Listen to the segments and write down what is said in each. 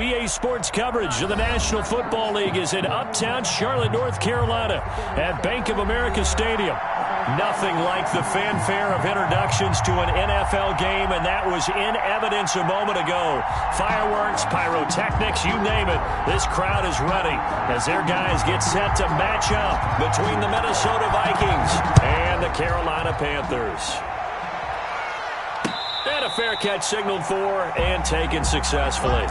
EA Sports coverage of the National Football League is in uptown Charlotte, North Carolina at Bank of America Stadium. Nothing like the fanfare of introductions to an NFL game, and that was in evidence a moment ago. Fireworks, pyrotechnics, you name it. This crowd is ready as their guys get set to match up between the Minnesota Vikings and the Carolina Panthers. And a fair catch signaled for and taken successfully.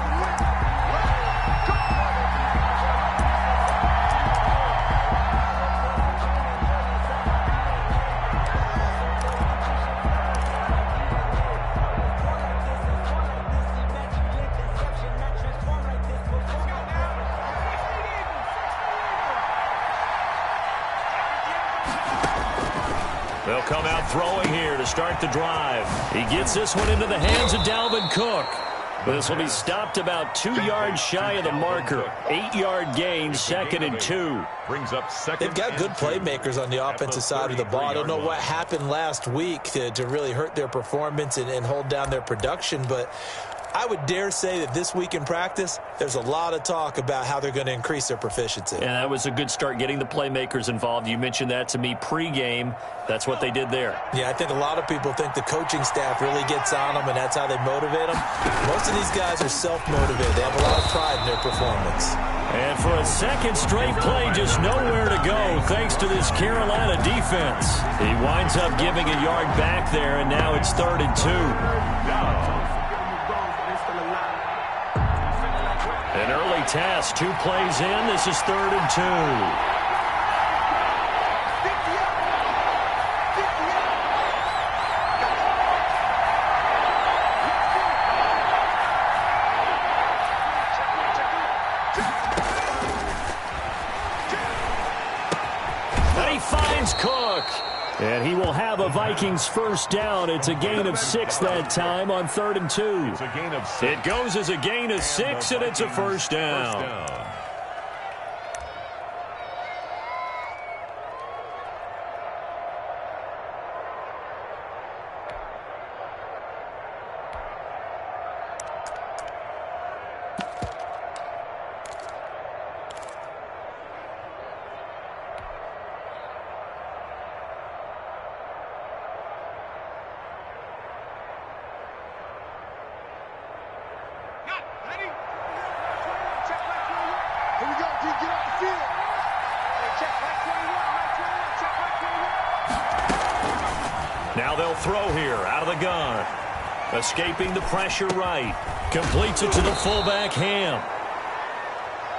They'll come out throwing here to start the drive. He gets this one into the hands of Dalvin Cook. This will be stopped about 2 yards shy of the marker. 8-yard gain, 2nd and 2. Brings up second. They've got good playmakers on the offensive side of the ball. I don't know what happened last week to really hurt their performance and hold down their production, but I would dare say that this week in practice, there's a lot of talk about how they're going to increase their proficiency. And that was a good start, getting the playmakers involved. You mentioned that to me pregame. That's what they did there. Yeah, I think a lot of people think the coaching staff really gets on them, and that's how they motivate them. Most of these guys are self-motivated. They have a lot of pride in their performance. And for a second straight play, just nowhere to go thanks to this Carolina defense. He winds up giving a yard back there, and now it's 3rd and 2. An early test, 2 plays in. This is 3rd and 2. And he finds Cook. And he will have a Vikings first down. It's a gain of 6 that time on 3rd and 2. It's a gain of 6. It goes as a gain of 6, and it's a first down. Now they'll throw here out of the gun. Escaping the pressure right. Completes it to the fullback, Ham.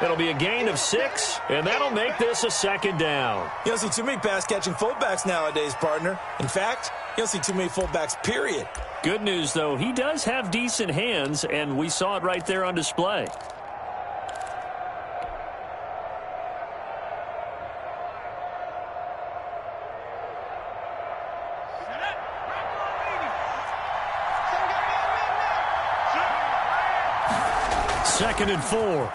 It'll be a gain of 6, and that'll make this a 2nd down. You don't see too many pass-catching fullbacks nowadays, partner. In fact, you don't see too many fullbacks, period. Good news, though, he does have decent hands, and we saw it right there on display. Second and 4. And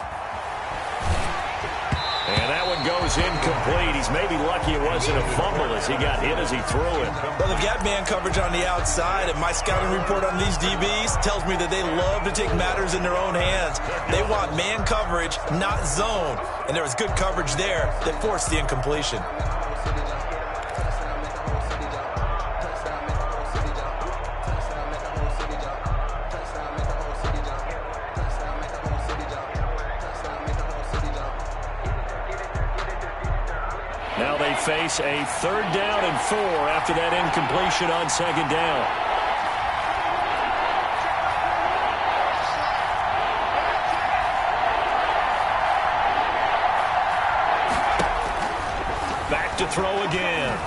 that one goes incomplete. He's maybe lucky it wasn't a fumble as he got hit as he threw it. Well, they've got man coverage on the outside, and my scouting report on these DBs tells me that they love to take matters in their own hands. They want man coverage, not zone. And there was good coverage there that forced the incompletion. Now they face a 3rd down and 4 after that incompletion on 2nd down. Back to throw again.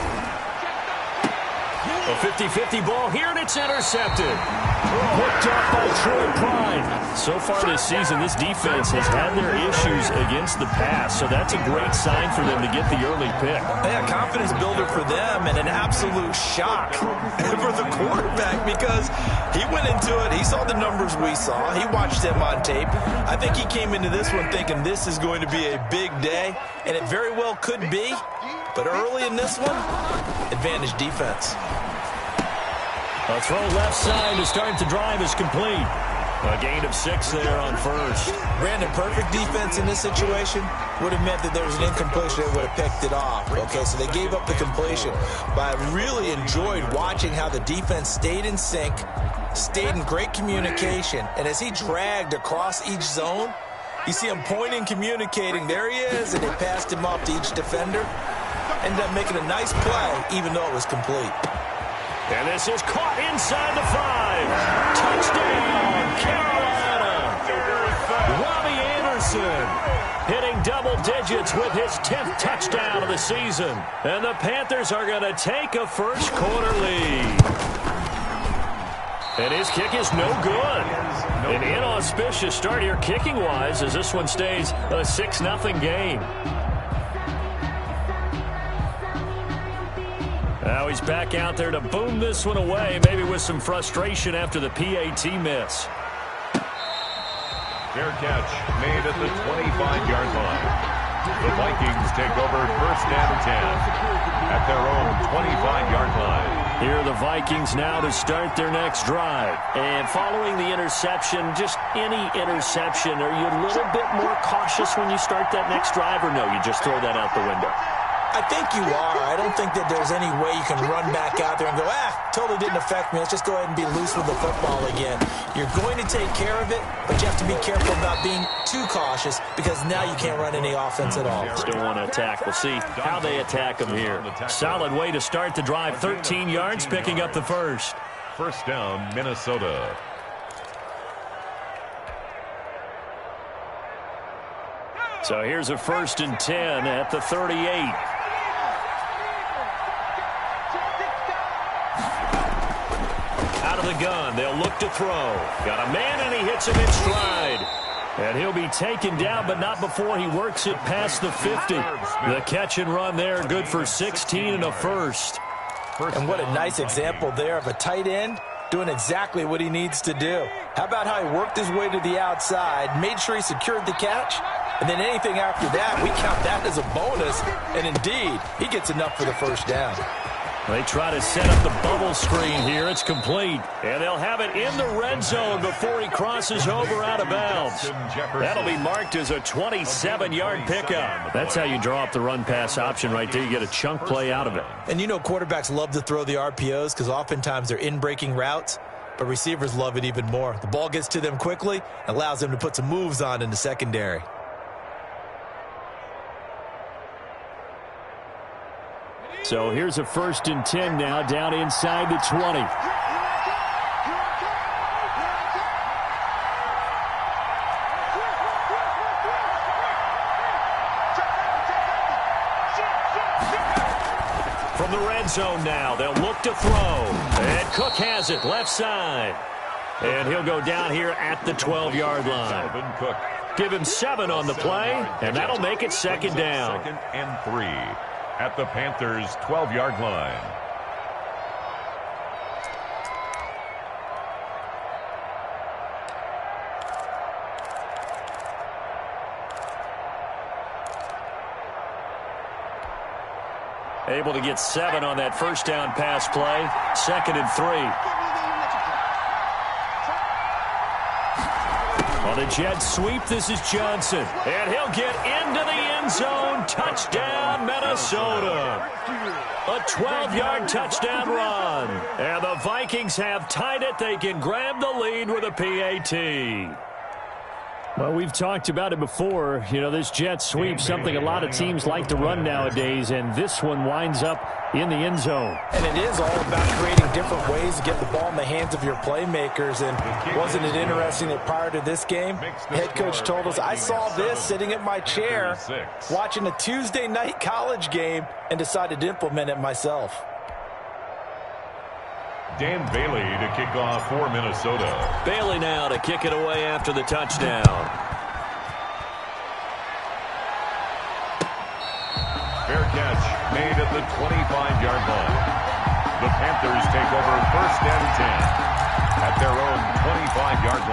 A 50-50 ball here, and it's intercepted. Picked up by Troy Pride. So far this season, this defense has had their issues against the pass, so that's a great sign for them to get the early pick. Yeah, confidence builder for them, and an absolute shock for the quarterback because he went into it. He saw the numbers we saw. He watched them on tape. I think he came into this one thinking this is going to be a big day, and it very well could be. But early in this one, advantage defense. A throw left side to start the drive is complete. A gain of 6 there on first. Brandon, perfect defense in this situation would have meant that there was an incompletion that would have picked it off. Okay, so they gave up the completion. But I really enjoyed watching how the defense stayed in sync, stayed in great communication, and as he dragged across each zone, you see him pointing, communicating. There he is, and they passed him off to each defender. Ended up making a nice play, even though it was complete. And this is caught inside the 5. Touchdown, Carolina. Robbie Anderson hitting double digits with his 10th touchdown of the season. And the Panthers are going to take a first-quarter lead. And his kick is no good. An inauspicious start here kicking-wise as this one stays a 6-0 game. Now he's back out there to boom this one away, maybe with some frustration after the PAT miss. Fair catch made at the 25-yard line. The Vikings take over first and 10 at their own 25-yard line. Here are the Vikings now to start their next drive. And following the interception, just any interception, are you a little bit more cautious when you start that next drive, or no, you just throw that out the window? I think you are. I don't think that there's any way you can run back out there and go, totally didn't affect me. Let's just go ahead and be loose with the football again. You're going to take care of it, but you have to be careful about being too cautious because now you can't run any offense at all. Still want to attack. We'll see how they attack them here. Solid way to start the drive. 13 yards, picking up the first. First down, Minnesota. So here's a 1st and 10 at the 38. Out of the gun, they'll look to throw. Got a man, and he hits him in stride. And he'll be taken down, but not before he works it past the 50. The catch and run there, good for 16 and a first. And what a nice example there of a tight end doing exactly what he needs to do. How about how he worked his way to the outside, made sure he secured the catch, and then anything after that, we count that as a bonus. And indeed, he gets enough for the first down. They try to set up the bubble screen here. It's complete. And they'll have it in the red zone before he crosses over out of bounds. That'll be marked as a 27-yard pickup. That's how you draw up the run-pass option right there. You get a chunk play out of it. And you know quarterbacks love to throw the RPOs because oftentimes they're in-breaking routes, but receivers love it even more. The ball gets to them quickly, allows them to put some moves on in the secondary. So here's a 1st and 10 now, down inside the 20. From the red zone now, they'll look to throw. And Cook has it, left side. And he'll go down here at the 12-yard line. Cook. Give him 7 on the play, and that'll make it 2nd down. 2nd and 3. At the Panthers' 12-yard line. Able to get 7 on that first down pass play. 2nd and 3. On the jet sweep, this is Johnson. And he'll get into the end zone. Touchdown, Minnesota. A 12-yard touchdown run. And the Vikings have tied it. They can grab the lead with a PAT. Well, we've talked about it before. You know, this jet sweep, something a lot of teams like to run nowadays, and this one winds up in the end zone. And it is all about creating different ways to get the ball in the hands of your playmakers. And wasn't it interesting that prior to this game, head coach told us, I saw this sitting in my chair watching a Tuesday night college game and decided to implement it myself. Dan Bailey to kick off for Minnesota. Bailey now to kick it away after the touchdown. Fair catch made at the 25-yard line. The Panthers take over first and 10 at their own 25-yard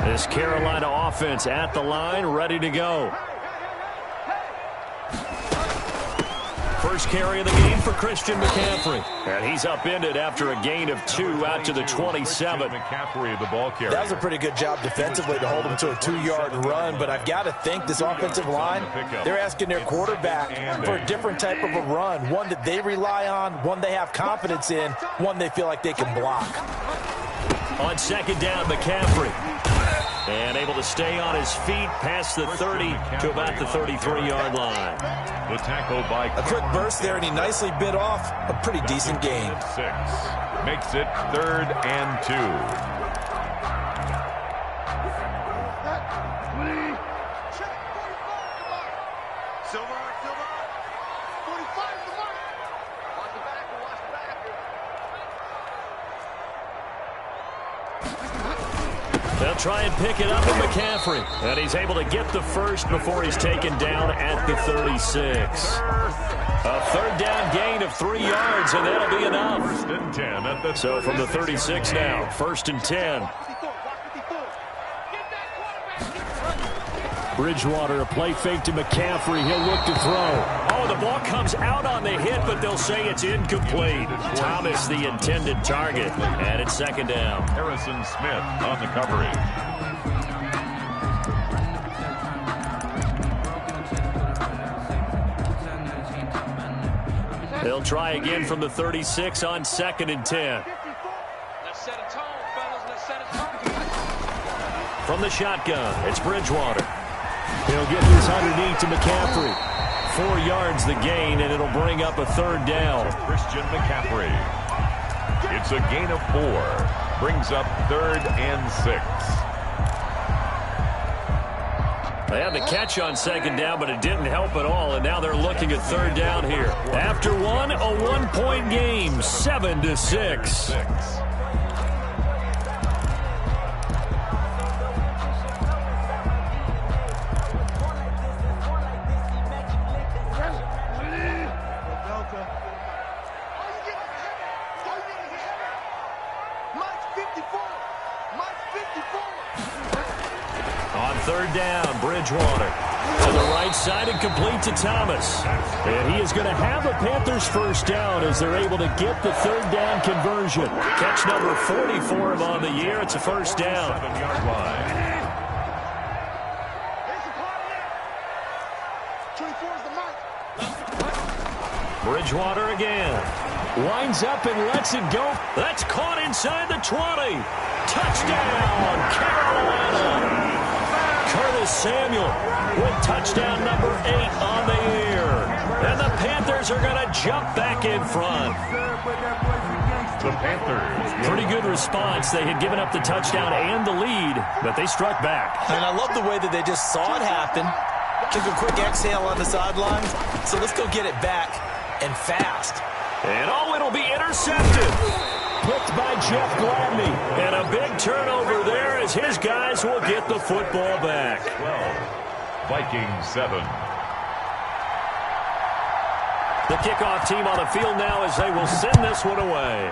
line. This Carolina offense at the line, ready to go. first carry of the game for Christian McCaffrey. And he's upended after a gain of 2 out to the 27. McCaffrey, the ball carrier. That was a pretty good job defensively to hold him to a 2-yard run, but I've got to think this offensive line, they're asking their quarterback for a different type of a run, one that they rely on, one they have confidence in, one they feel like they can block. On second down, McCaffrey. And able to stay on his feet past the 30 to about the 33-yard line. The tackle by a quick burst there, and he nicely bit off a pretty decent gain. 6 makes it 3rd and 2. They'll try and pick it up with McCaffrey. And he's able to get the first before he's taken down at the 36. A 3rd down gain of 3 yards, and that'll be enough. 1st and 10 at the so from the 36 now, 1st and 10. Bridgewater, a play fake to McCaffrey. He'll look to throw. Oh, the ball comes out on the hit, but they'll say it's incomplete. Thomas, the intended target, and it's 2nd down. Harrison Smith on the coverage. They'll try again from the 36 on 2nd and 10. Let's set a tone, fellas. Let's set a tone. From the shotgun, it's Bridgewater. He'll get this underneath to McCaffrey. 4 yards the gain, and it'll bring up a 3rd down. Christian McCaffrey. It's a gain of 4. Brings up 3rd and 6. They had the catch on 2nd down, but it didn't help at all, and now they're looking at 3rd down here. After one, a 1-point game, 7-6. On 3rd down, Bridgewater to the right side and complete to Thomas. And he is going to have a Panthers first down as they're able to get the 3rd down conversion. Catch number 40 for him on the year. It's a first down. 7-yard line. Bridgewater again. Winds up and lets it go. That's caught inside the 20. Touchdown, Carolina. Curtis Samuel with touchdown number 8 on the year. And the Panthers are going to jump back in front. The Panthers. Pretty good response. They had given up the touchdown and the lead, but they struck back. And I love the way that they just saw it happen. Took a quick exhale on the sidelines. So let's go get it back and fast. And oh, it'll be intercepted. Picked by Jeff Gladney. And a big turnover there as his guys will get the football back. 12. Vikings 7. The kickoff team on the field now as they will send this one away.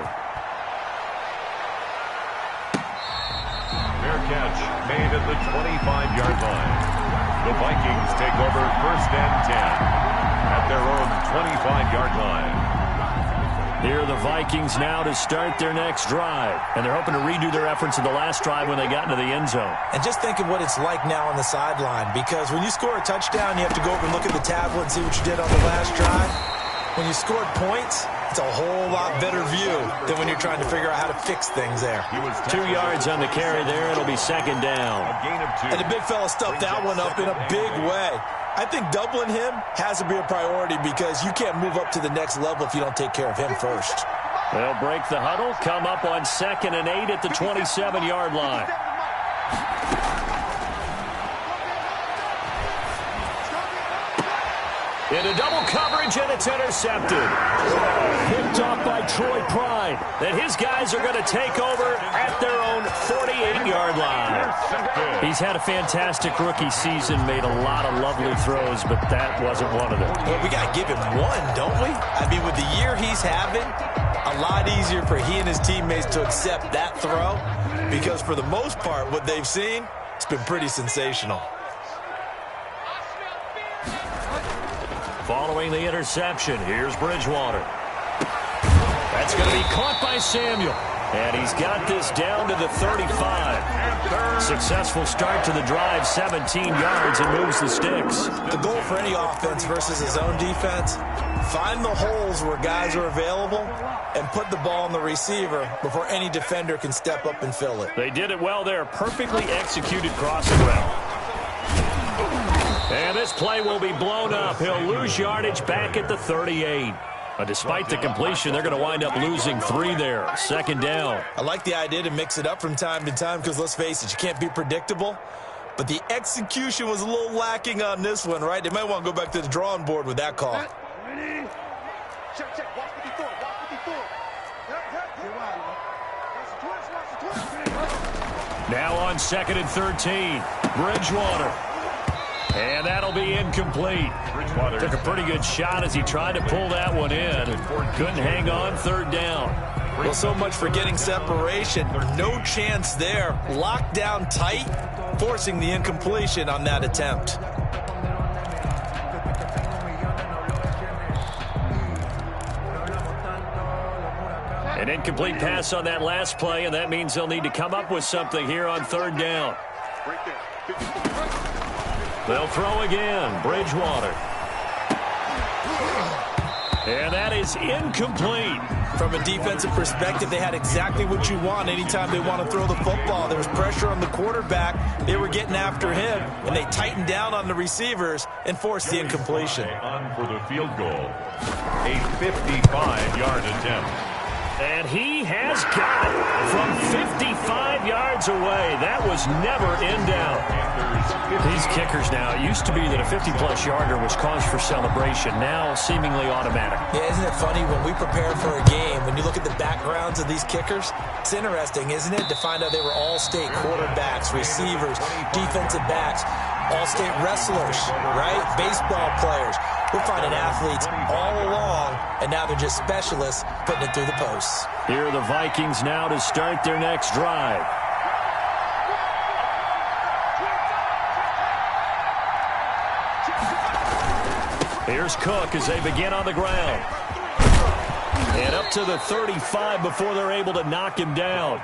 Fair catch made at the 25-yard line. The Vikings take over 1st and 10 at their own 25-yard line. Here are the Vikings now to start their next drive. And they're hoping to redo their efforts in the last drive when they got into the end zone. And just think of what it's like now on the sideline, because when you score a touchdown, you have to go over and look at the tablet and see what you did on the last drive. When you scored points, it's a whole lot better view than when you're trying to figure out how to fix things there. 2 yards on the carry there. It'll be 2nd down. A gain of 2. And the big fella stuffed that one up in a big way. I think doubling him has to be a priority because you can't move up to the next level if you don't take care of him first. They'll break the huddle, come up on 2nd and 8 at the 27-yard line. Into double coverage, and it's intercepted. Picked off by Troy Pride. And his guys are going to take over at their own 48-yard line. He's had a fantastic rookie season, made a lot of lovely throws, but that wasn't one of them. Well, we got to give him one, don't we? I mean, with the year he's having, a lot easier for he and his teammates to accept that throw because for the most part, what they've seen, it's been pretty sensational. Following the interception, here's Bridgewater. That's going to be caught by Samuel. And he's got this down to the 35. Successful start to the drive, 17 yards, and moves the sticks. The goal for any offense versus his own defense, find the holes where guys are available and put the ball on the receiver before any defender can step up and fill it. They did it well there. Perfectly executed crossing route. And this play will be blown up. He'll lose yardage back at the 38. Despite the completion, they're going to wind up losing 3 there. Second down. I like the idea to mix it up from time to time because, let's face it, you can't be predictable. But the execution was a little lacking on this one, right? They might want to go back to the drawing board with that call. Now on 2nd and 13. Bridgewater. And that'll be incomplete. Took a pretty good shot as he tried to pull that one in. Couldn't hang on, 3rd down. Well, so much for getting separation. No chance there. Locked down tight, forcing the incompletion on that attempt. An incomplete pass on that last play, and that means they'll need to come up with something here on 3rd down. They'll throw again. Bridgewater. And that is incomplete. From a defensive perspective, they had exactly what you want anytime they want to throw the football. There was pressure on the quarterback. They were getting after him, and they tightened down on the receivers and forced the incompletion. On for the field goal. A 55-yard attempt. And he has got it from 55 yards away. That was never in doubt. These kickers now, it used to be that a 50-plus yarder was cause for celebration. Now seemingly automatic. Yeah, isn't it funny when we prepare for a game, when you look at the backgrounds of these kickers, it's interesting, isn't it, to find out they were all-state quarterbacks, receivers, defensive backs, all-state wrestlers, right? Baseball players. We're finding athletes all along, and now they're just specialists putting it through the posts. Here are the Vikings now to start their next drive. Here's Cook as they begin on the ground. And up to the 35 before they're able to knock him down.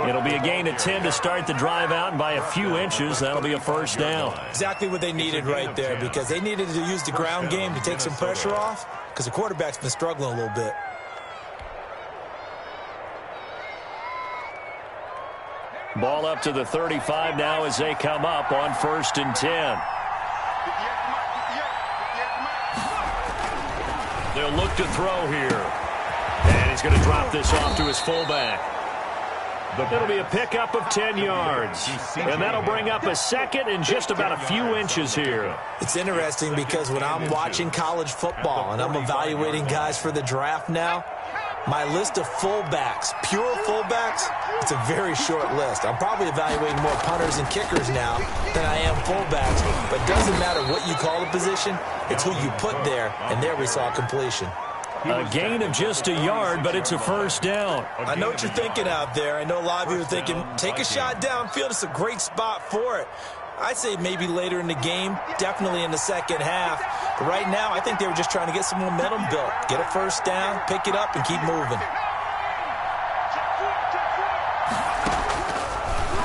It'll be a gain of 10 to start the drive out, and by a few inches, that'll be a 1st down. Exactly what they needed right there, because they needed to use the ground game to take some pressure off, because the quarterback's been struggling a little bit. Ball up to the 35 now as they come up on 1st and 10. They'll look to throw here. And he's going to drop this off to his fullback. It'll be a pickup of 10 yards. And that'll bring up a 2nd and just about a few inches here. It's interesting because when I'm watching college football and I'm evaluating guys for the draft now, my list of fullbacks, pure fullbacks, it's a very short list. I'm probably evaluating more punters and kickers now than I am fullbacks. But it doesn't matter what you call the position, it's who you put there, and there we saw completion. A gain of just a yard, but it's a 1st down. I know what you're thinking out there. I know a lot of you are thinking, take a shot downfield. It's a great spot for it. I'd say maybe later in the game, definitely in the second half. But right now, I think they were just trying to get some momentum built. Get a 1st down, pick it up, and keep moving.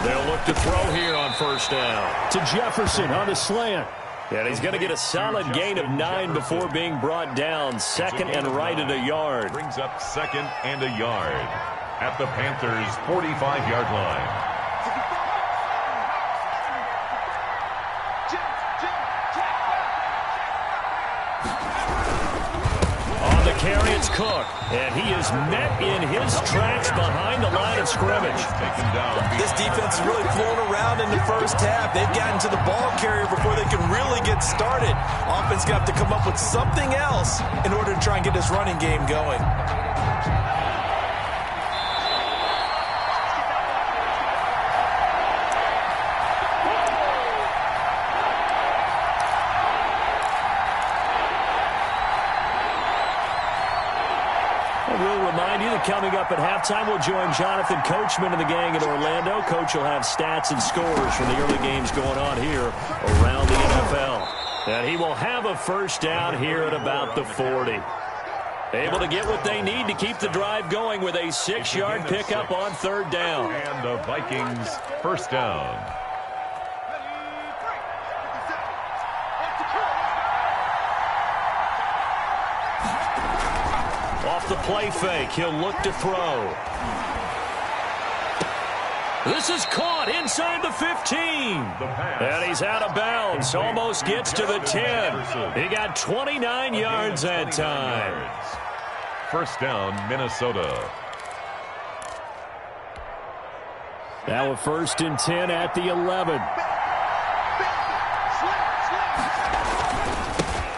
They'll look to throw here on 1st down. To Jefferson on the slant. And he's going to get a solid gain of 9 before being brought down. 2nd and right at a yard. Brings up 2nd and a yard at the Panthers' 45-yard line. On the carry, it's Cook. And he is met in his tracks behind the line of scrimmage. This defense is really flown around in the first half. They've gotten to the ball carrier before they can really get started. Offense got to come up with something else in order to try and get this running game going. We'll remind you that coming up at halftime, we'll join Jonathan Coachman and the gang in Orlando. Coach will have stats and scores from the early games going on here around the NFL. And he will have a first down here at about the 40. Able to get what they need to keep the drive going with a 6-yard pickup on third down. And the Vikings first down. Off the play fake, he'll look to throw. This is caught inside the 15. And he's out of bounds. Almost gets to the 10. He got 29 yards that time. First down, Minnesota. Now a 1st and 10 at the 11.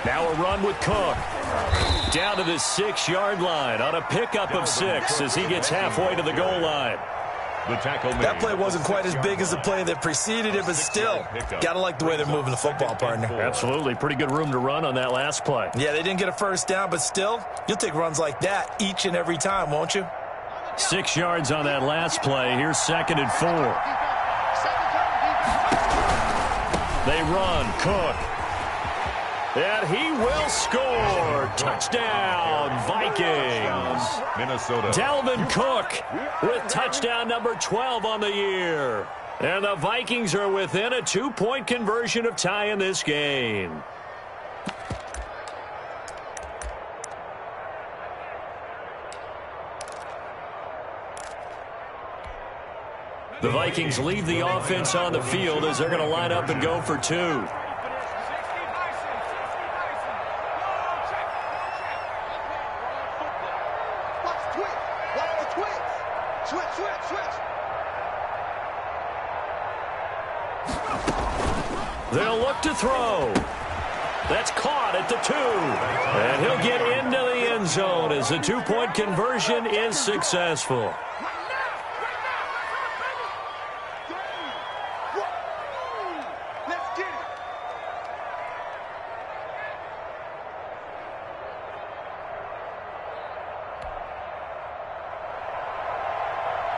Now a run with Cook. Down to the 6-yard line on a pickup of 6 as he gets halfway to the goal line. The tackle made. That play wasn't quite as big as the play that preceded it, but still, got to like the way they're moving the football, partner. Absolutely. Pretty good room to run on that last play. Yeah, they didn't get a first down, but still, you'll take runs like that each and every time, won't you? 6 yards on that last play. Here's 2nd and 4. They run. Cook. And he will score. Touchdown, Vikings. Minnesota. Dalvin Cook with touchdown number 12 on the year. And the Vikings are within a 2-point conversion of tying this game. The Vikings leave the offense on the field as they're going to line up and go for 2. They'll look to throw. That's caught at the 2. And he'll get into the end zone as the 2-point conversion is successful.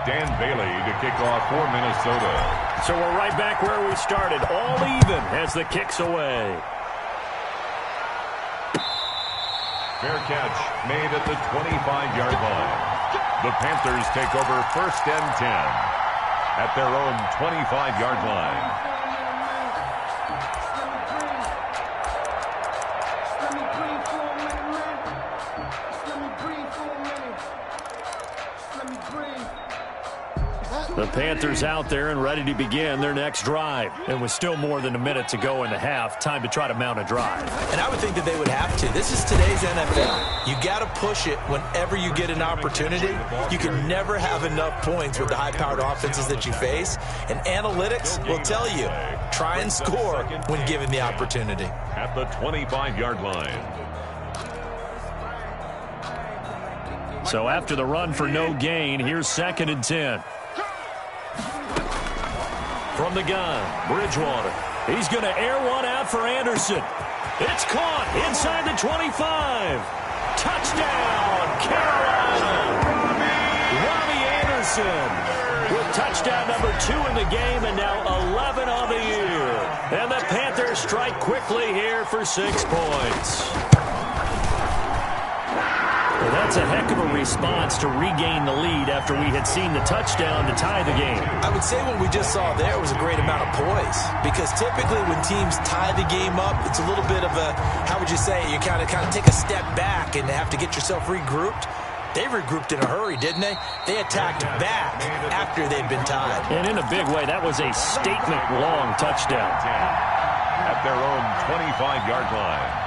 Dan Bailey to kick off for Minnesota. So we're right back where we started, all even as the kick's away. Fair catch made at the 25-yard line. The Panthers take over 1st and 10 at their own 25-yard line. The Panthers out there and ready to begin their next drive. And with still more than a minute to go in the half, time to try to mount a drive. And I would think that they would have to. This is today's NFL. You got to push it whenever you get an opportunity. You can never have enough points with the high-powered offenses that you face. And analytics will tell you, try and score when given the opportunity. At the 25-yard line. So after the run for no gain, here's 2nd and 10. From the gun, Bridgewater. He's going to air one out for Anderson. It's caught inside the 25. Touchdown, Carolina. Robbie Anderson with touchdown number 2 in the game and now 11 on the year. And the Panthers strike quickly here for 6 points. Well, that's a heck of a response to regain the lead after we had seen the touchdown to tie the game. I would say what we just saw there was a great amount of poise, because typically when teams tie the game up, it's a little bit of a, how would you say, you kind of take a step back and have to get yourself regrouped. They regrouped in a hurry, didn't they? They attacked back after they'd been tied. And in a big way, that was a statement-long touchdown. At their own 25-yard line.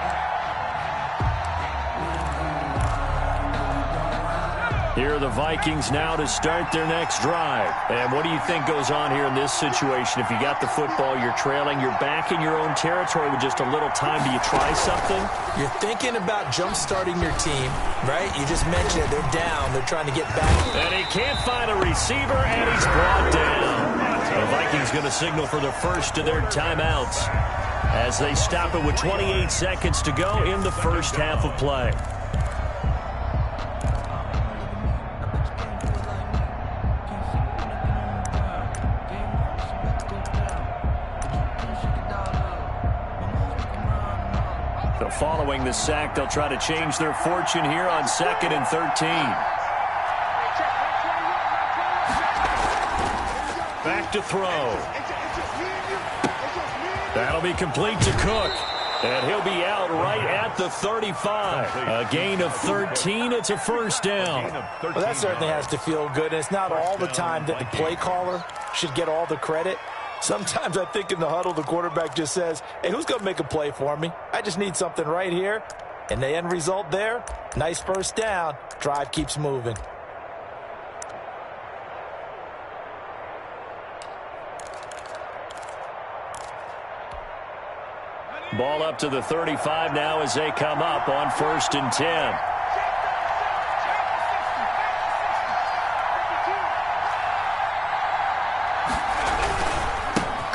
Here are the Vikings now to start their next drive. And what do you think goes on here in this situation? If you got the football, you're trailing, you're back in your own territory with just a little time. Do you try something? You're thinking about jump-starting your team, right? You just mentioned it. They're down. They're trying to get back. And he can't find a receiver, and he's brought down. The Vikings going to signal for the first of their timeouts as they stop it with 28 seconds to go in the first half of play. the sack, they'll try to change their fortune here on 2nd and 13. Back to throw. That'll be complete to Cook. And he'll be out right at the 35. A gain of 13. It's a first down. Well, that certainly has to feel good. And it's not all the time that the play caller should get all the credit. Sometimes I think in the huddle, the quarterback just says, hey, who's going to make a play for me? I just need something right here. And the end result there, nice first down. Drive keeps moving. Ball up to the 35 now as they come up on 1st and 10.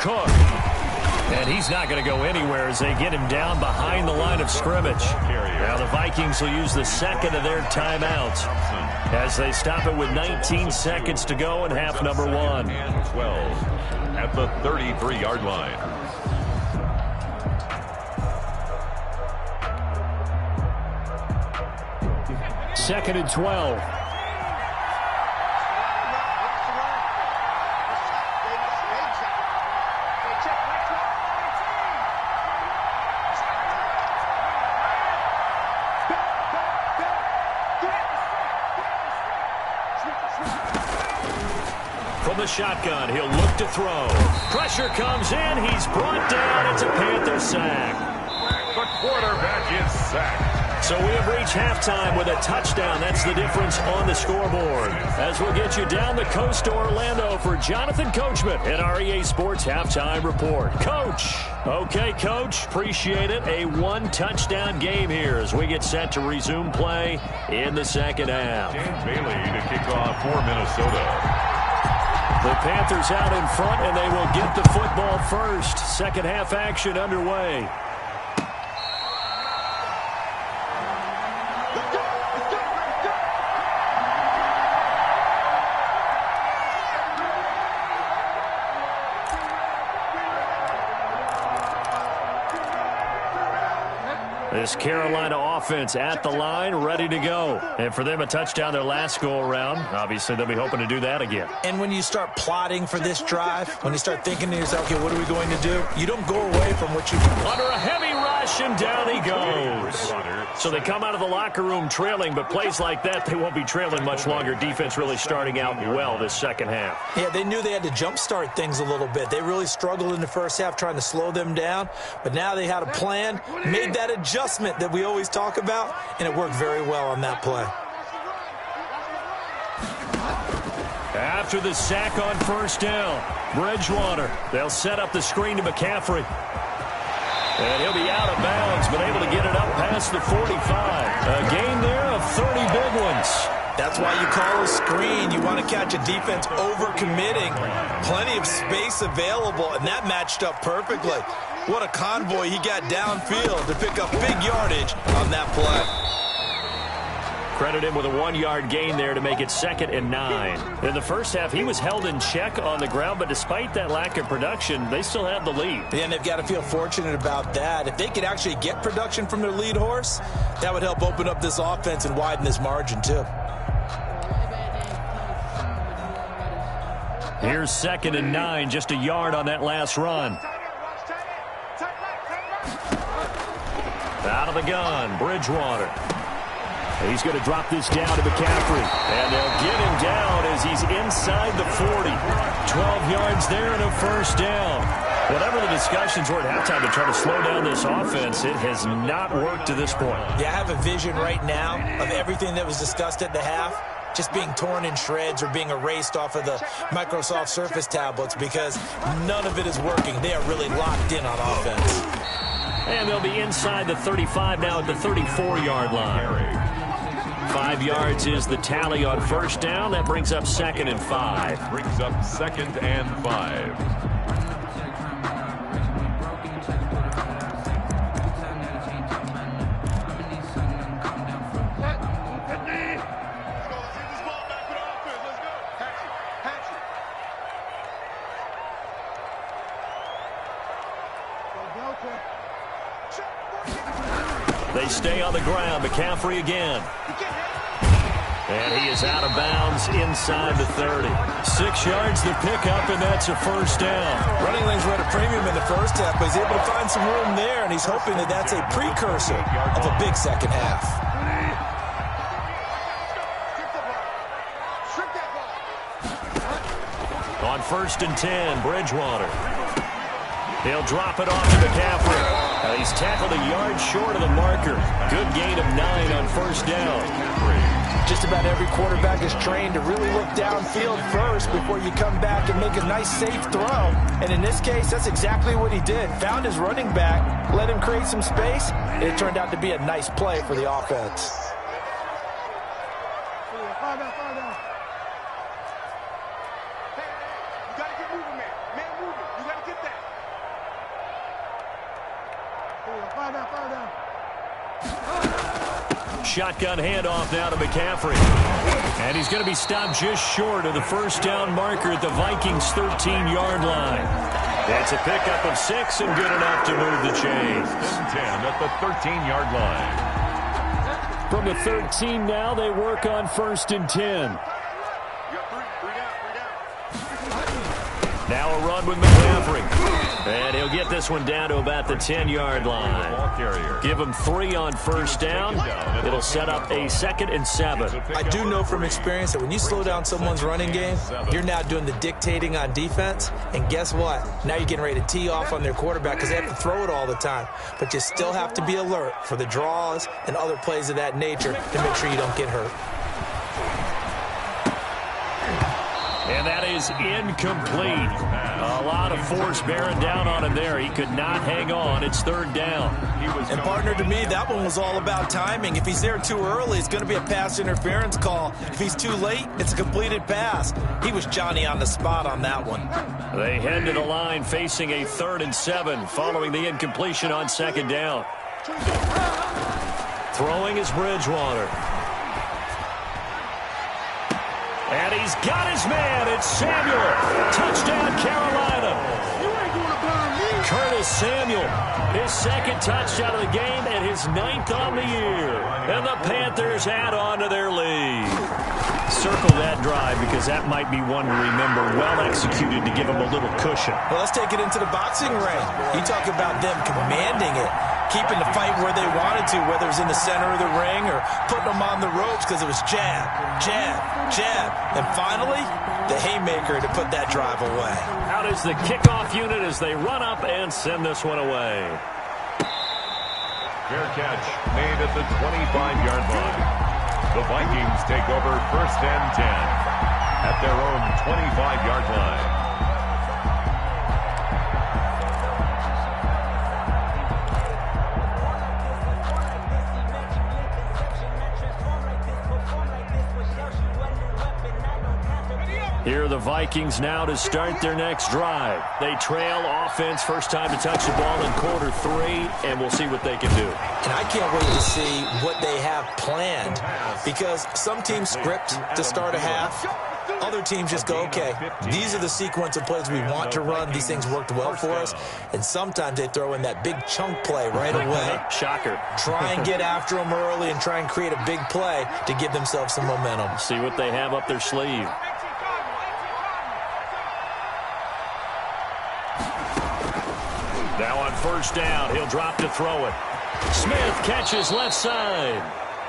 Cook. And he's not going to go anywhere as they get him down behind the line of scrimmage. Now the Vikings will use the second of their timeouts as they stop it with 19 seconds to go in half number 1. 12 at the 33-yard line. Second and 12. From the shotgun, he'll look to throw. Pressure comes in. He's brought down. It's a Panther sack. The quarterback is sacked. So we have reached halftime with a touchdown. That's the difference on the scoreboard. As we'll get you down the coast to Orlando for Jonathan Coachman at our EA Sports Halftime Report. Coach. Okay, Coach. Appreciate it. A one-touchdown game here as we get set to resume play in the second half. James Bailey to kick off for Minnesota. The Panthers out in front, and they will get the football first. Second half action underway. This Carolina offense at the line, ready to go. And for them, a touchdown their last go-around. Obviously, they'll be hoping to do that again. And when you start plotting for this drive, when you start thinking to yourself, okay, what are we going to do? You don't go away from what you do. Under a heavy rush, and down he goes. So they come out of the locker room trailing, but plays like that, they won't be trailing much longer. Defense really starting out well this second half. Yeah, they knew they had to jumpstart things a little bit. They really struggled in the first half trying to slow them down, but now they had a plan, made that adjustment that we always talk about, and it worked very well on that play. After the sack on first down, Bridgewater, they'll set up the screen to McCaffrey. And he'll be out of bounds, but able to get it up past the 45. A gain there of 30 big ones. That's why you call a screen. You want to catch a defense overcommitting. Plenty of space available, and that matched up perfectly. What a convoy he got downfield to pick up big yardage on that play. Credit him with a 1-yard gain there to make it 2nd and 9. In the first half, he was held in check on the ground, but despite that lack of production, they still have the lead. And they've got to feel fortunate about that. If they could actually get production from their lead horse, that would help open up this offense and widen this margin, too. Here's 2nd and 9, just a yard on that last run. Out of the gun, Bridgewater. He's going to drop this down to McCaffrey. And they'll get him down as he's inside the 40. 12 yards there and a first down. Whatever the discussions were at halftime to try to slow down this offense, it has not worked to this point. Yeah, I have a vision right now of everything that was discussed at the half just being torn in shreds or being erased off of the Microsoft Surface tablets because none of it is working. They are really locked in on offense. And they'll be inside the 35 now at the 34-yard line. 5 yards is the tally on first down. That brings up 2nd and 5. Brings up 2nd and 5. They stay on the ground. McCaffrey again. And he is out of bounds inside the 30. 6 yards the pickup, and that's a first down. Running lanes were at a premium in the first half, but he's able to find some room there, and he's hoping that that's a precursor of a big second half. On 1st and 10, Bridgewater. He'll drop it off to McCaffrey. He's tackled a yard short of the marker. Good gain of 9 on first down. Just about every quarterback is trained to really look downfield first before you come back and make a nice, safe throw. And in this case, that's exactly what he did. Found his running back, let him create some space, and it turned out to be a nice play for the offense. Shotgun handoff now to McCaffrey. And he's going to be stopped just short of the first down marker at the Vikings' 13-yard line. It's a pickup of 6 and good enough to move the chains. 10 at the 13-yard line. From the 13 now, they work on 1st and 10. Now a run with McCaffrey. And he'll get this one down to about the 10-yard line. Give him 3 on first down. It'll set up a 2nd and 7. I do know from experience that when you slow down someone's running game, you're now doing the dictating on defense. And guess what? Now you're getting ready to tee off on their quarterback because they have to throw it all the time. But you still have to be alert for the draws and other plays of that nature to make sure you don't get hurt. And that is incomplete. A lot of force bearing down on him there. He could not hang on. It's 3rd down. And partner, to me, that one was all about timing. If he's there too early, it's going to be a pass interference call. If he's too late, it's a completed pass. He was Johnny on the spot on that one. They head to the line facing a 3rd and 7 following the incompletion on 2nd down. Throwing is Bridgewater. And he's got his man. It's Samuel. Touchdown, Carolina. Curtis Samuel, his 2nd touchdown of the game and his 9th on the year. And the Panthers add on to their lead. Circle that drive because that might be one to remember. Well executed to give them a little cushion. Well, let's take it into the boxing ring. You talk about them commanding it, keeping the fight where they wanted to, whether it was in the center of the ring or putting them on the ropes because it was jab, jab, jab. And finally, the haymaker to put that drive away. Out is the kickoff unit as they run up and send this one away. Fair catch made at the 25-yard line. The Vikings take over 1st and 10 at their own 25-yard line. Here are the Vikings now to start their next drive. They trail offense, first time to touch the ball in quarter 3, and we'll see what they can do. And I can't wait to see what they have planned because some teams script to start a half. Other teams just go, okay, these are the sequence of plays we want to run. These things worked well for us. And sometimes they throw in that big chunk play right away. Shocker. Try and get after them early and try and create a big play to give themselves some momentum. See what they have up their sleeve. Now on first down, he'll drop to throw it. Smith catches left side.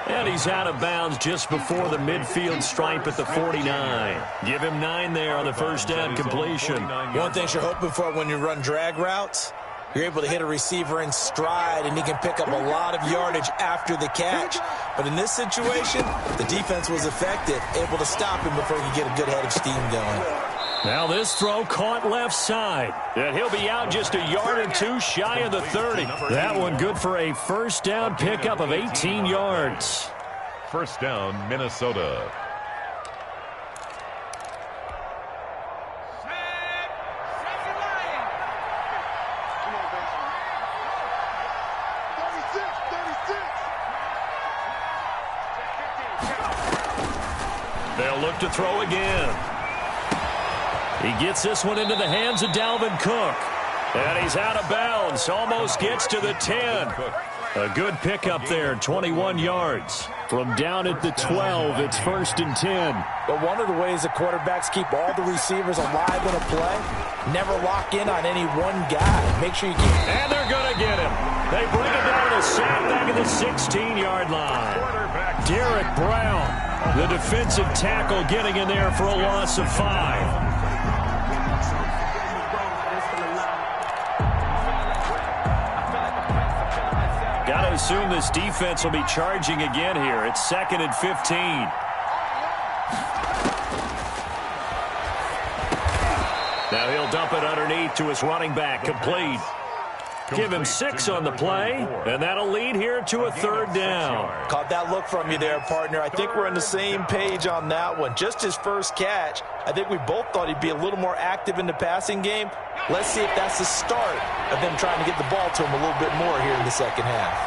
And he's out of bounds just before the midfield stripe at the 49. Give him 9 there on the first down completion. One thing you're hoping for when you run drag routes, you're able to hit a receiver in stride, and he can pick up a lot of yardage after the catch. But in this situation, the defense was effective, able to stop him before he could get a good head of steam going. Now this throw caught left side. And he'll be out just a yard or 2 shy of the 30. That one good for a first down pickup of 18 yards. First down, Minnesota. They'll look to throw again. He gets this one into the hands of Dalvin Cook. And he's out of bounds. Almost gets to the 10. A good pickup there, 21 yards. From down at the 12, it's 1st and 10. But one of the ways the quarterbacks keep all the receivers alive in a play, never lock in on any one guy. Make sure you keep... And they're going to get him. They bring him down to the sack back at the 16-yard line. Derek Brown, the defensive tackle, getting in there for a loss of 5. Got to assume this defense will be charging again here. It's 2nd and 15. Now he'll dump it underneath to his running back. Complete. Give him 6 on the play, and that'll lead here to a 3rd down. Caught that look from you there, partner. I think we're on the same page on that one. Just his first catch. I think we both thought he'd be a little more active in the passing game. Let's see if that's the start of them trying to get the ball to him a little bit more here in the second half.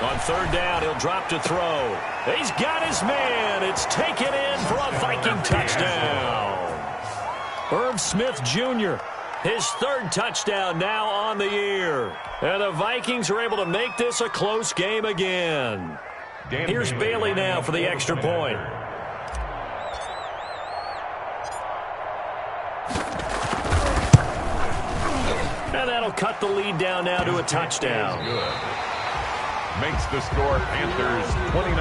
On 3rd down, he'll drop to throw. He's got his man. It's taken in for a Viking touchdown. Herb Smith Jr., his 3rd touchdown now on the year. And the Vikings are able to make this a close game again. Here's Bailey now for the extra point. And that'll cut the lead down now to a touchdown. Makes the score Panthers 29,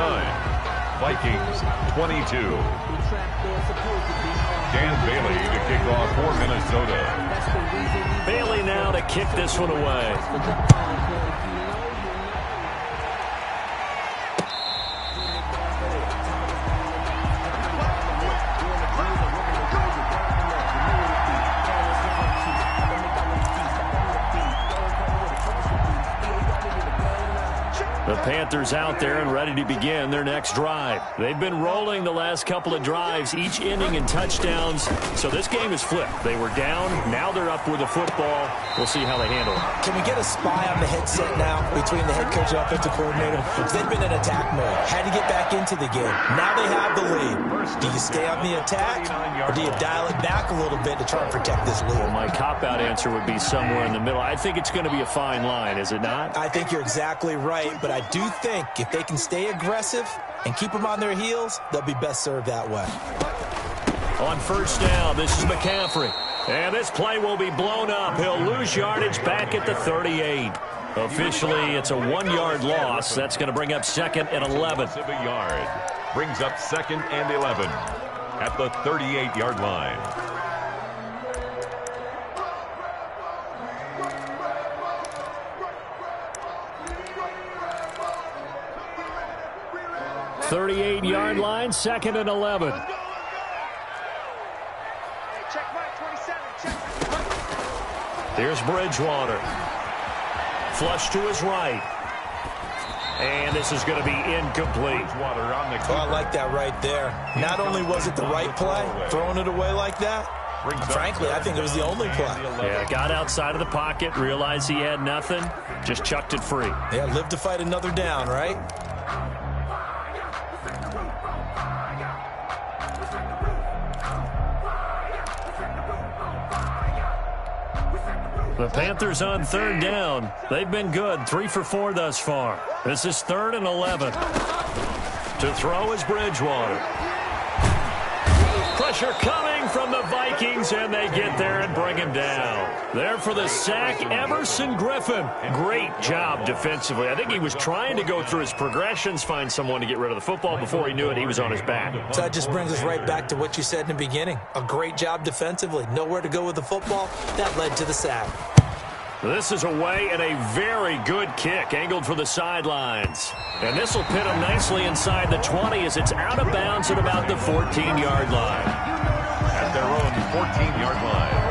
Vikings 22. Dan Bailey to kick off for Minnesota. Bailey now to kick this one away. The Panthers out there and ready to begin their next drive. They've been rolling the last couple of drives, each inning in touchdowns. So this game is flipped. They were down. Now they're up with the football. We'll see how they handle it. Can we get a spy on the headset now between the head coach and offensive coordinator? They've been in attack mode. Had to get back into the game. Now they have the lead. Do you stay on the attack, or do you dial it back a little bit to try and protect this lead? Well, my cop-out answer would be somewhere in the middle. I think it's going to be a fine line, is it not? I think you're exactly right, but I do think if they can stay aggressive and keep them on their heels, they'll be best served that way. On 1st down, this is McCaffrey. And this play will be blown up. He'll lose yardage back at the 38. Officially, it's a 1-yard loss. That's going to bring up 2nd and 11. Brings up 2nd and 11 at the 38-yard line. .38-yard line, 2nd and 11. Here's Bridgewater. Flush to his right. And this is going to be incomplete. I like that right there. Not only was it the right play, throwing it away like that, frankly, I think it was the only play. Yeah, got outside of the pocket, realized he had nothing, just chucked it free. Yeah, live to fight another down, right? The Panthers on 3rd down. They've been good, 3 for 4 thus far. This is 3rd and 11. To throw is Bridgewater. Pressure coming from the Vikings, and they get there and bring him down. There for the sack, Everson Griffin. Great job defensively. I think he was trying to go through his progressions, find someone to get rid of the football. Before he knew it, he was on his back. So that just brings us right back to what you said in the beginning. A great job defensively. Nowhere to go with the football. That led to the sack. This is away and a very good kick, angled for the sidelines. And this will pin him nicely inside the 20 as it's out of bounds at about the 14-yard line. At their own 14-yard line.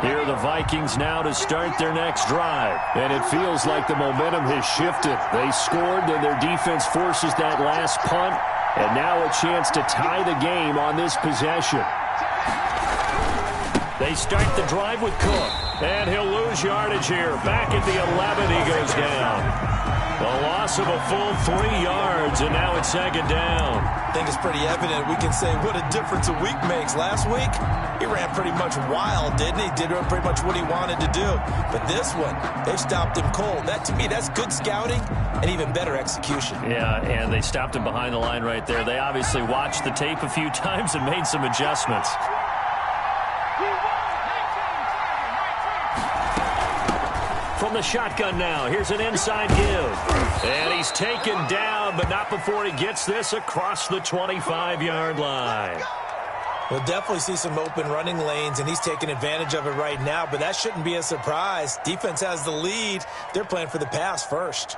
Here are the Vikings now to start their next drive. And it feels like the momentum has shifted. They scored, then their defense forces that last punt. And now a chance to tie the game on this possession. They start the drive with Cook, and he'll lose yardage here. Back at the 11, he goes down. A loss of a full 3 yards, and now it's second down. I think it's pretty evident. We can say what a difference a week makes. Last week, he ran pretty much wild, didn't he? Did pretty much what he wanted to do. But this one, they stopped him cold. That, to me, that's good scouting and even better execution. Yeah, and they stopped him behind the line right there. They obviously watched the tape a few times and made some adjustments. From the shotgun now, here's an inside give. And he's taken down, but not before he gets this across the 25-yard line. We'll definitely see some open running lanes, and he's taking advantage of it right now, but that shouldn't be a surprise. Defense has the lead. They're playing for the pass first.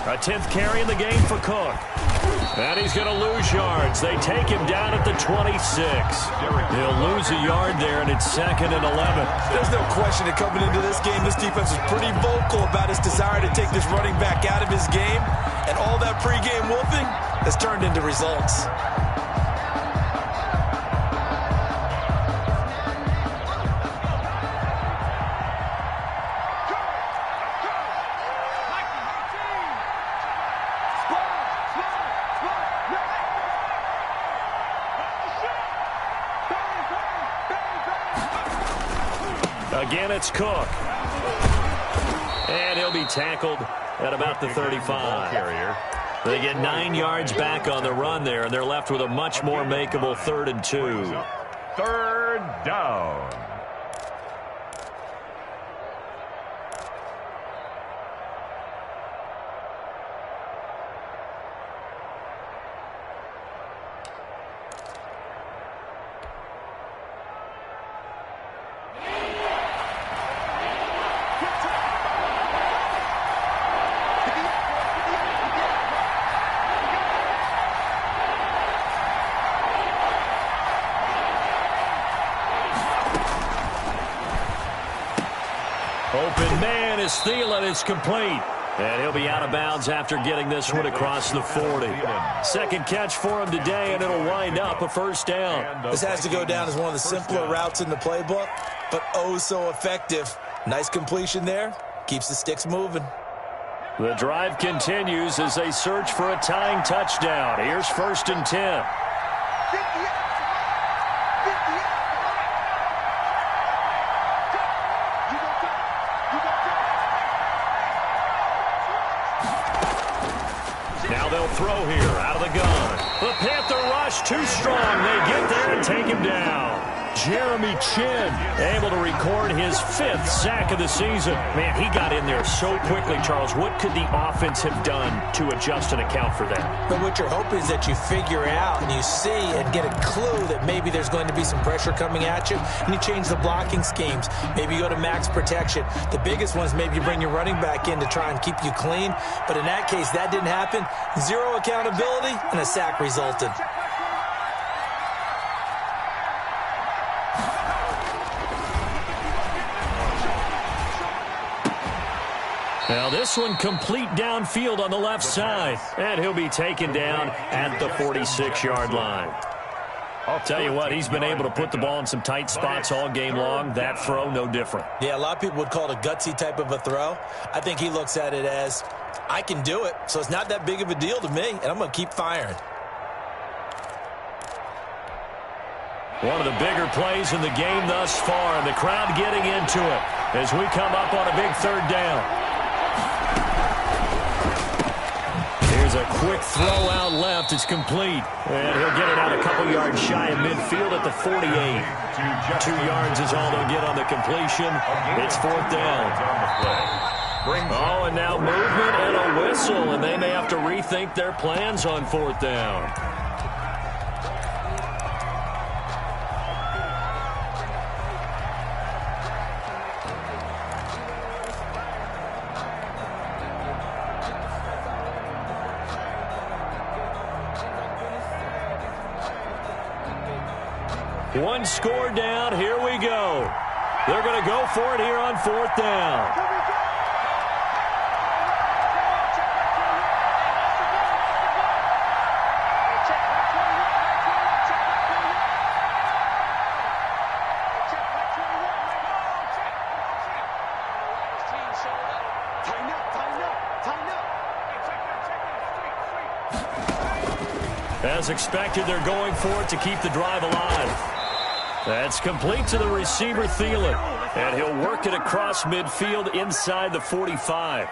A 10th carry in the game for Cook. And he's going to lose yards. They take him down at the 26. He'll lose a yard there, and it's 2nd and 11. There's no question that coming into this game, this defense was pretty vocal about his desire to take this running back out of his game. And all that pregame wolfing has turned into results. Again, it's Cook. And he'll be tackled at about the 35. They get 9 yards back on the run there, and they're left with a much more makeable 3rd and 2. 3rd down. Open man is Thielen. It's complete. And he'll be out of bounds after getting this one across the 40. Second catch for him today, and it'll wind up a 1st down. This has to go down as one of the simpler routes in the playbook, but oh so effective. Nice completion there. Keeps the sticks moving. The drive continues as they search for a tying touchdown. Here's 1st and 10. Now they'll throw here out of the gun. The Panther rush too strong. They get there and take him down. Jeremy Chin able to record his 5th sack of the season. Man, he got in there so quickly, Charles. What could the offense have done to adjust and account for that? But what you're hoping is that you figure out and you see and get a clue that maybe there's going to be some pressure coming at you, and you change the blocking schemes. Maybe you go to max protection. The biggest one is maybe you bring your running back in to try and keep you clean. But in that case, that didn't happen. 0 accountability, and a sack resulted. Now this one complete downfield on the left side. And he'll be taken down at the 46-yard line. I'll tell you what, he's been able to put the ball in some tight spots all game long. That throw, no different. Yeah, a lot of people would call it a gutsy type of a throw. I think he looks at it as, I can do it, so it's not that big of a deal to me, and I'm going to keep firing. One of the bigger plays in the game thus far, and the crowd getting into it as we come up on a big 3rd down. Here's a quick throw out left. It's complete. And he'll get it out a couple yards shy of midfield at the 48. 2 yards is all they'll get on the completion. It's 4th down. Oh, and now movement and a whistle, and they may have to rethink their plans on 4th down. One score down. Here we go. They're going to go for it here on 4th down. As expected, they're going for it to keep the drive alive. That's complete to the receiver, Thielen. And he'll work it across midfield inside the 45.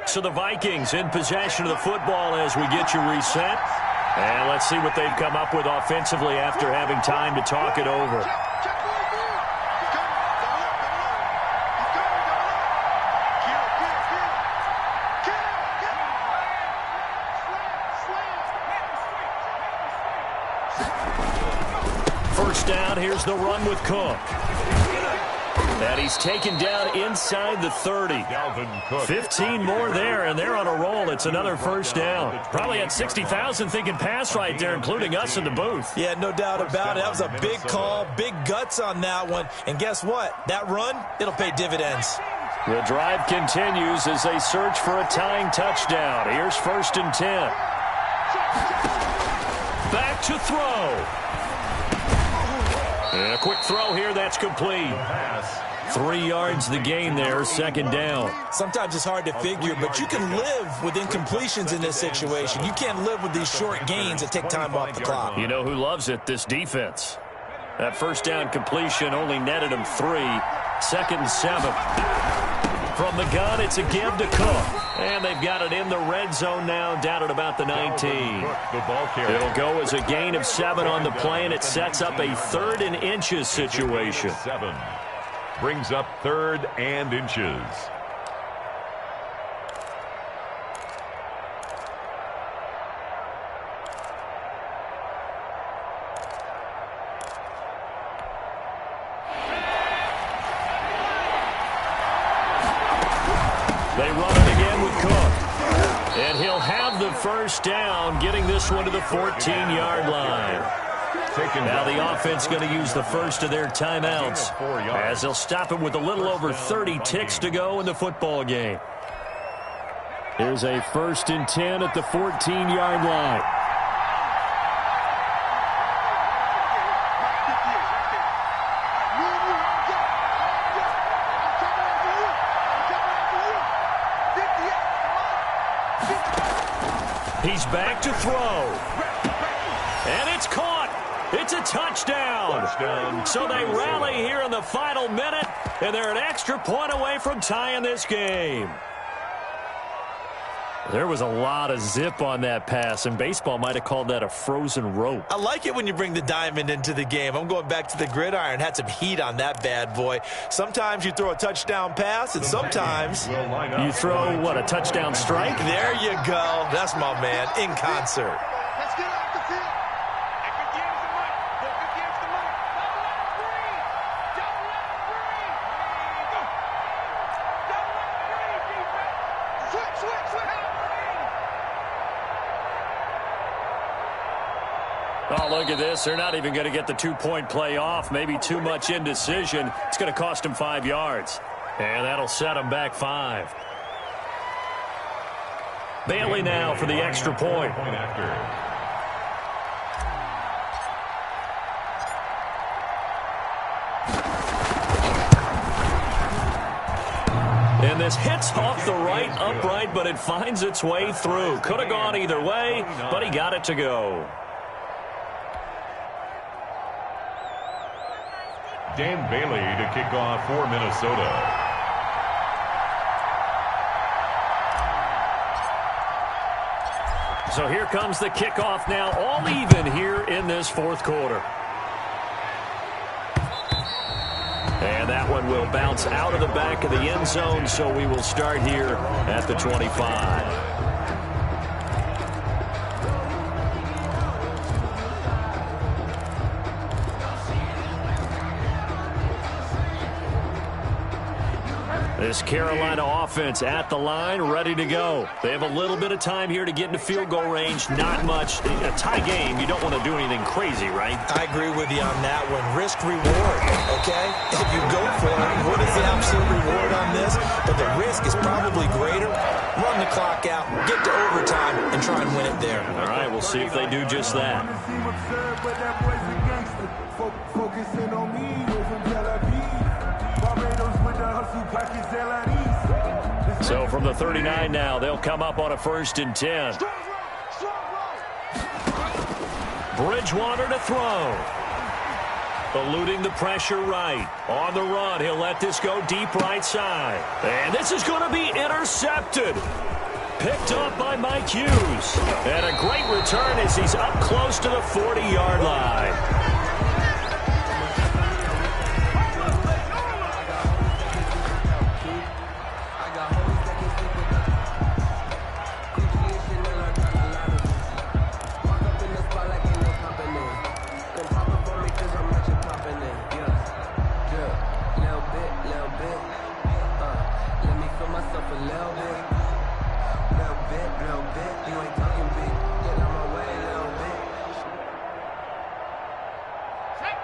So the Vikings in possession of the football as we get you reset. And let's see what they've come up with offensively after having time to talk it over. First down, here's the run with Cook. And he's taken down inside the 30. 15 more there, and they're on a roll. It's another first down. Probably had 60,000 thinking pass right there, including us in the booth. Yeah, no doubt about it. That was a big call, big guts on that one. And guess what? That run, it'll pay dividends. The drive continues as they search for a tying touchdown. Here's 1st and 10. Back to throw. And a quick throw here, that's complete. 3 yards the gain there, 2nd down. Sometimes it's hard to figure, but you can live with incompletions in this situation. You can't live with these short gains that take time off the clock. You know who loves it? This defense. That first down completion only netted him 3. 2nd and 7. From the gun, it's a give to Cook. And they've got it in the red zone now, down at about the 19. It'll go as a gain of 7 on the play, and it sets up a 3rd and inches situation. 7 brings up 3rd and inches. They run it again with Cook. And he'll have the first down, getting this one to the 14-yard line. Now the offense going to use the first of their timeouts as they'll stop it with a little over 30 ticks to go in the football game. Here's a 1st and 10 at the 14-yard line. He's back to throw. And it's caught. It's a touchdown. So they rally here in the final minute, and they're an extra point away from tying this game. There was a lot of zip on that pass, and baseball might have called that a frozen rope. I like it when you bring the diamond into the game. I'm going back to the gridiron. Had some heat on that bad boy. Sometimes you throw a touchdown pass, and sometimes you throw, what, a touchdown strike? There you go. That's my man, in concert. Let's get off the field. Oh, look at this. They're not even going to get the 2-point play off. Maybe too much indecision. It's going to cost them 5 yards. And that'll set them back 5. Bailey now for the extra point. And this hits off the right upright, but it finds its way through. Could have gone either way, but he got it to go. Dan Bailey to kick off for Minnesota. So here comes the kickoff now, all even here in this 4th quarter. And that one will bounce out of the back of the end zone, so we will start here at the 25. This Carolina offense at the line, ready to go. They have a little bit of time here to get into field goal range. Not much. A tie game, you don't want to do anything crazy, right? I agree with you on that one. Risk reward, okay? If you go for it, what is the absolute reward on this? But the risk is probably greater. Run the clock out, get to overtime, and try and win it there. All right, we'll see if they do just that. Focusing on me, from Tel Aviv. Barbados with the hustle package, so from the 39 now, they'll come up on a 1st and 10. Bridgewater to throw. Eluding the pressure right. On the run, he'll let this go deep right side. And this is going to be intercepted. Picked up by Mike Hughes. And a great return as he's up close to the 40-yard line.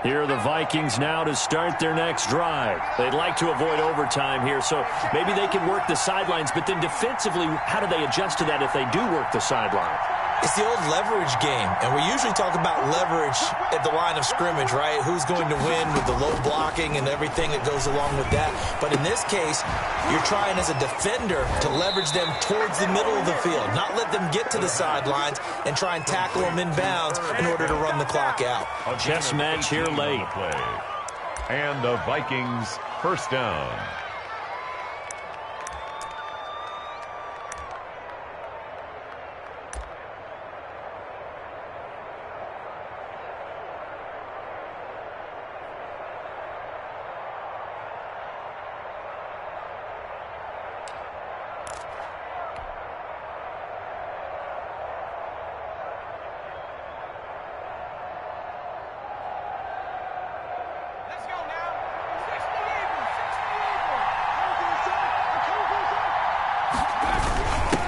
Here are the Vikings now to start their next drive. They'd like to avoid overtime here, so maybe they can work the sidelines, but then defensively, how do they adjust to that if they do work the sideline? It's the old leverage game, and we usually talk about leverage at the line of scrimmage, right? Who's going to win with the low blocking and everything that goes along with that. But in this case, you're trying as a defender to leverage them towards the middle of the field, not let them get to the sidelines and try and tackle them in bounds in order to run the clock out. A chess match here late. And the Vikings first down.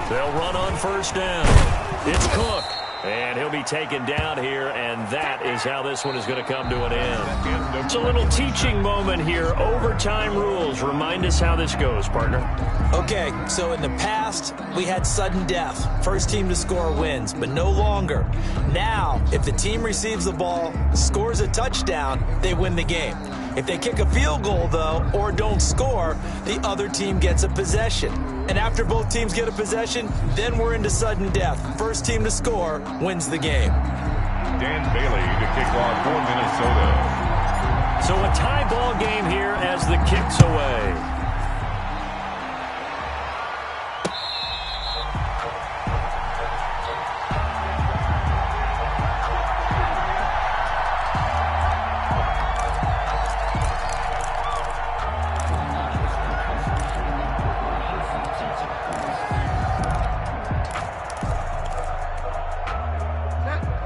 They'll run on 1st down. It's Cook. And he'll be taken down here, and that is how this one is going to come to an end. It's a little teaching moment here. Overtime rules. Remind us how this goes, partner. Okay, so in the past, we had sudden death. First team to score wins, but no longer. Now, if the team receives the ball, scores a touchdown, they win the game. If they kick a field goal, though, or don't score, the other team gets a possession. And after both teams get a possession, then we're into sudden death. First team to score wins the game. Dan Bailey to kick off for Minnesota. So a tie ball game here as the kick's away.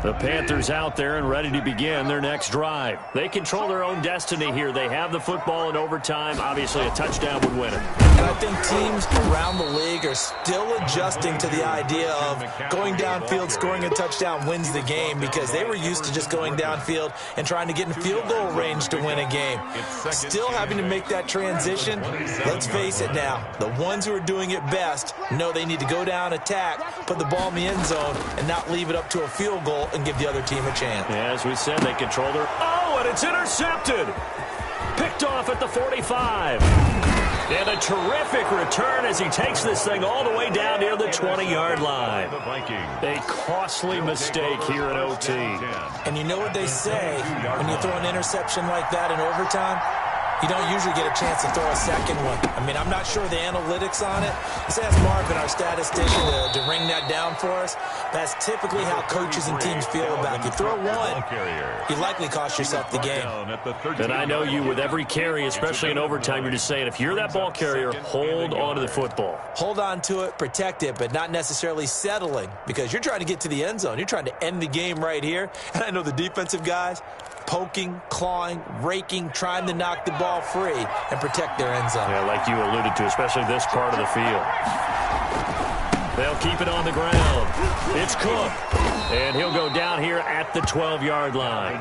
The Panthers out there and ready to begin their next drive. They control their own destiny here. They have the football in overtime. Obviously, a touchdown would win it. And I think teams around the league are still adjusting to the idea of going downfield, scoring a touchdown wins the game, because they were used to just going downfield and trying to get in field goal range to win a game. Still having to make that transition. Let's face it now, the ones who are doing it best know they need to go down, attack, put the ball in the end zone, and not leave it up to a field goal and give the other team a chance. Yeah, as we said, they control their... Oh, and it's intercepted! Picked off at the 45. And a terrific return as he takes this thing all the way down near the 20-yard line. A costly mistake here in OT. And you know what they say when you throw an interception like that in overtime? You don't usually get a chance to throw a second one. I mean, I'm not sure the analytics on it. Let's ask Marvin, our statistician, to ring that down for us. That's typically how coaches and teams feel about it. You throw one, you likely cost yourself the game. And I know you, with every carry, especially in overtime, you're just saying, if you're that ball carrier, hold on to the football. Hold on to it, protect it, but not necessarily settling, because you're trying to get to the end zone. You're trying to end the game right here. And I know the defensive guys, poking, clawing, raking, trying to knock the ball free and protect their end zone. Yeah, like you alluded to, especially this part of the field. They'll keep it on the ground. It's Cook. And he'll go down here at the 12-yard line.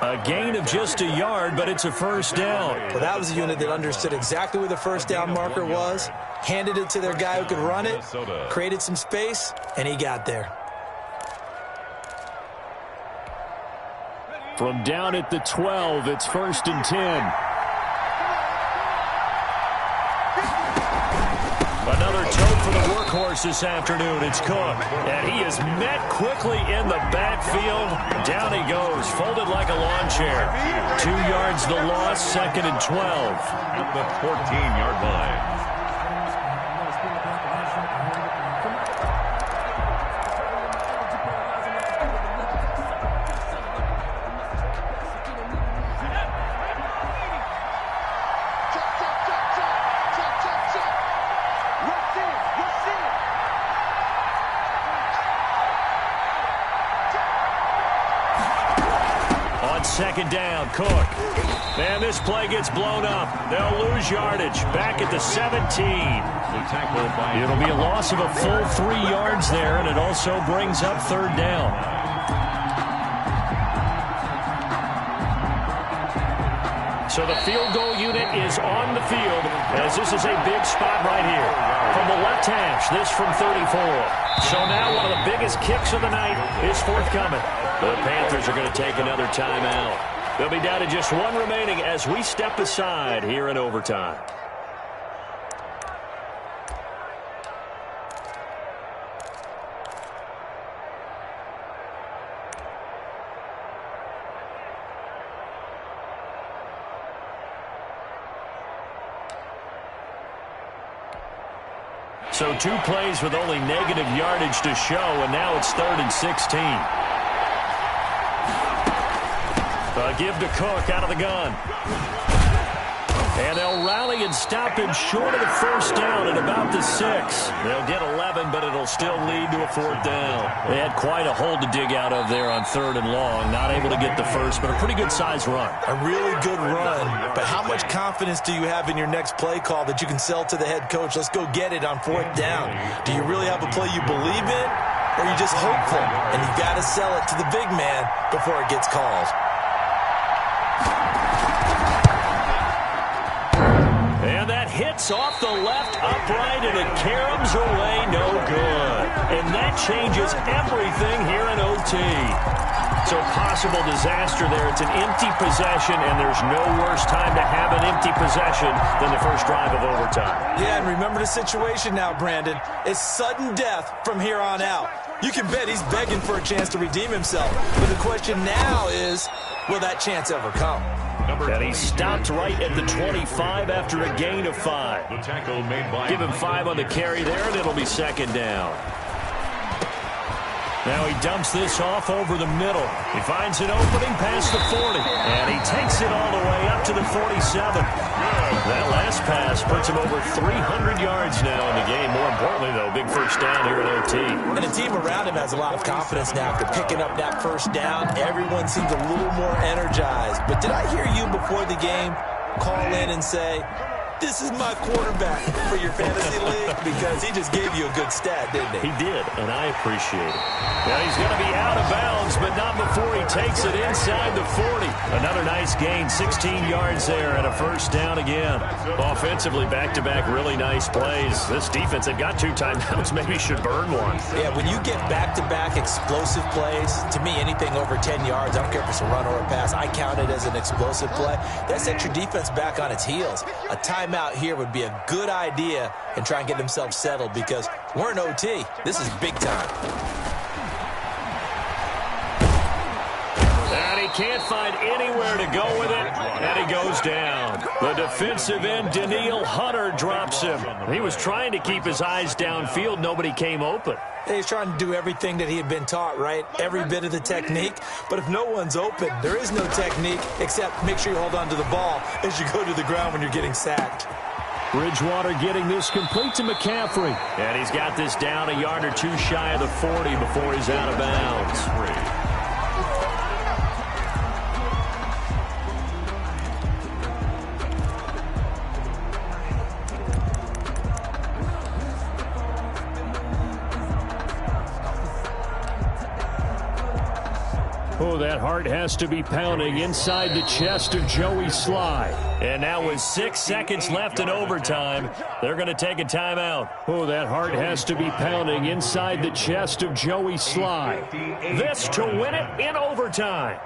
A gain of just a yard, but it's a first down. Well, that was a unit that understood exactly where the first down marker was, handed it to their guy who could run it, created some space, and he got there. From down at the 12, it's 1st and 10. Another tote for the workhorse this afternoon. It's Cook. And he is met quickly in the backfield. Down he goes, folded like a lawn chair. 2 yards the loss, 2nd and 12. At the 14-yard line. Second down, Cook. And this play gets blown up. They'll lose yardage. Back at the 17. It'll be a loss of a full 3 yards there, and it also brings up 3rd down. So the field goal unit is on the field, as this is a big spot right here. From the left hash, this from 34. So now one of the biggest kicks of the night is forthcoming. The Panthers are going to take another timeout. They'll be down to just 1 remaining as we step aside here in overtime. So 2 plays with only negative yardage to show, and now it's 3rd and 16. Give to Cook out of the gun. And they'll rally and stop him short of the first down at about the 6. They'll get 11, but it'll still lead to a 4th down. They had quite a hole to dig out of there on 3rd and long. Not able to get the first, but a pretty good-sized run. A really good run. But how much confidence do you have in your next play call that you can sell to the head coach? Let's go get it on 4th down. Do you really have a play you believe in, or are you just hopeful? And you've got to sell it to the big man before it gets called. And that hits off the left upright, and it caroms away no good. And that changes everything here in OT. So possible disaster there. It's an empty possession, and there's no worse time to have an empty possession than the first drive of overtime. Yeah, and remember the situation now, Brandon. It's sudden death from here on out. You can bet he's begging for a chance to redeem himself. But the question now is, will that chance ever come? And he stopped right at the 25 after a gain of 5. The tackle made by Give him 5 on the carry there, and it'll be 2nd down. Now he dumps this off over the middle. He finds an opening past the 40, and he takes it all the way up to the 47. That last pass puts him over 300 yards now in the game. More importantly, though, big first down here at OT. And the team around him has a lot of confidence now after picking up that first down. Everyone seems a little more energized. But did I hear you before the game call in and say, this is my quarterback for your fantasy league? Because he just gave you a good stat, didn't he? He did, and I appreciate it. Now he's going to be out of bounds, but not before he takes it inside the 40. Another nice gain, 16 yards there, and a first down again. Offensively, back-to-back really nice plays. This defense had got 2 timeouts, maybe should burn one. Yeah, when you get back-to-back explosive plays, to me, anything over 10 yards, I don't care if it's a run or a pass, I count it as an explosive play. That sets your defense back on its heels. A timeout here would be a good idea and try and get themselves settled because we're in OT. This is big time. And he can't find anywhere to go with it, and he goes down. The defensive end, Daniil Hunter, drops him. He was trying to keep his eyes downfield. Nobody came open. He's trying to do everything that he had been taught, right? Every bit of the technique. But if no one's open, there is no technique except make sure you hold on to the ball as you go to the ground when you're getting sacked. Bridgewater getting this complete to McCaffrey. And he's got this down a yard or 2 shy of the 40 before he's out of bounds. that heart has to be pounding inside the chest of Joey Sly. And now with 6 seconds left in overtime, they're going to take a timeout. Oh, that heart has to be pounding inside the chest of Joey Sly. This to win it in overtime.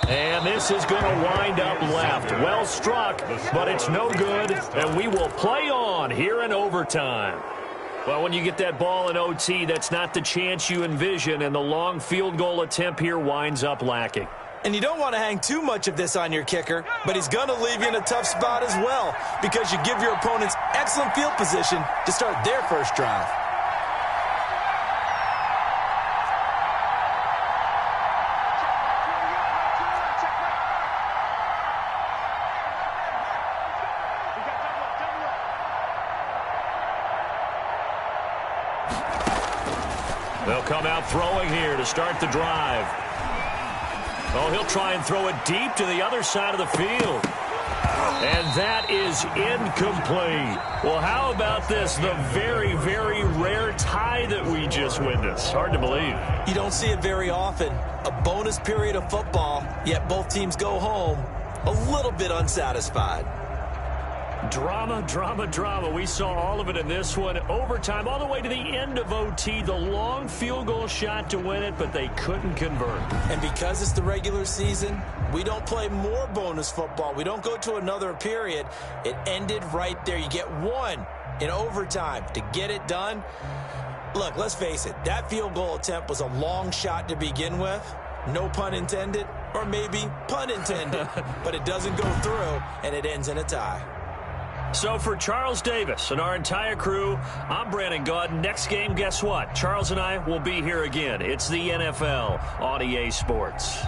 And this is going to wind up left. Well struck, but it's no good, and we will play on here in overtime. Well, when you get that ball in OT, that's not the chance you envision, and the long field goal attempt here winds up lacking. And you don't want to hang too much of this on your kicker, but he's going to leave you in a tough spot as well because you give your opponents excellent field position to start their first drive. They'll come out throwing here to start the drive. Oh, he'll try and throw it deep to the other side of the field. And that is incomplete. Well, how about this? The very, very rare tie that we just witnessed. Hard to believe. You don't see it very often. A bonus period of football, yet both teams go home a little bit unsatisfied. Drama, drama, drama. We saw all of it in this one. Overtime, all the way to the end of OT. The long field goal shot to win it, but they couldn't convert. And because it's the regular season, we don't play more bonus football. We don't go to another period. It ended right there. You get one in overtime to get it done. Look, let's face it. That field goal attempt was a long shot to begin with. No pun intended, or maybe pun intended. But it doesn't go through, and it ends in a tie. So for Charles Davis and our entire crew, I'm Brandon Gaudin. Next game, guess what? Charles and I will be here again. It's the NFL on EA Sports.